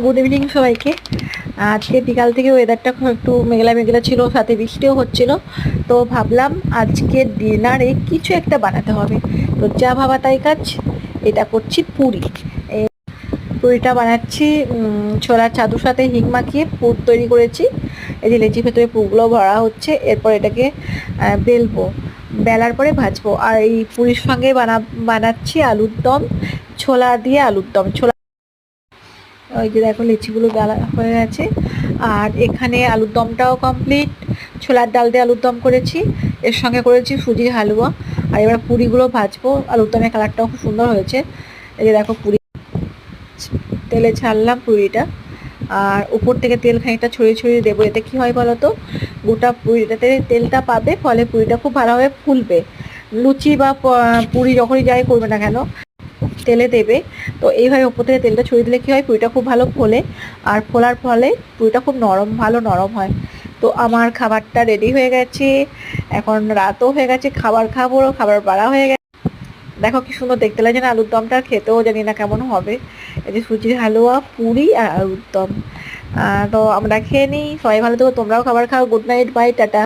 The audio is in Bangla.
গুড ইভিনিং সবাইকে। আজকে বিকাল থেকে ওয়েদারটা একটু মেঘলা মেঘলা ছিল, সাথে বৃষ্টিও হচ্ছিল। তো ভাবলাম আজকে ডিনারে কিছু একটা বানাতে হবে। তো যা ভাবা তাই কাজ, এটা করছি পুরি। এই পুরিটা বানাচ্ছি ছোলার চাদুর সাথে হিং মাখিয়ে পুর তৈরি করেছি। এই যে লেচির ভেতরে পুরগুলো ভরা হচ্ছে, এরপর এটাকে বেলবো, বেলার পরে ভাজবো। আর এই পুরির সঙ্গে বানাচ্ছি আলুর দম, ছোলা দিয়ে আলুর দম। ওই যে দেখো লিচিগুলো গালা হয়ে গেছে। আর এখানে আলুর দমটাও কমপ্লিট। ছোলার ডাল দিয়ে আলুর দম করেছি, এর সঙ্গে করেছি সুজির হালুয়া। আর এবার পুরিগুলো ভাজবো। আলুর দমের কালারটাও খুব সুন্দর হয়েছে। এই যে দেখো পুরি তেলে ছাড়লাম পুরিটা, আর উপর থেকে তেল খানিকটা ছড়িয়ে ছড়িয়ে দেবো। এতে কী হয় বলো তো, গোটা পুরিটাতে তেলটা পাবে, ফলে পুরিটা খুব ভালোভাবে ফুলবে। লুচি বা পুরি যখনই যাই করবে না কেন তেলে দেবে। তো এইভাবে ওপর থেকে তেলটা ছড়িয়ে দিলে কী হয়, পুরিটা খুব ভালো ফোলে। আর ফোলার ফলে পুরিটা খুব ভালো নরম হয়। তো আমার খাবারটা রেডি হয়ে গেছে। এখন রাতও হয়ে গেছে, খাবার খাবো, খাবার বাড়া হয়ে গেছে। দেখো কি সুন্দর দেখতে লাগছে না আলুর দমটা, খেতেও জানি না কেমন হবে। এই যে সুজির হালুয়া, পুরি আর আলুর দম। তো আমরা খেয়ে নিই। সবাই ভালো থেকো, তোমরাও খাবার খাও। Good night, bye, tata.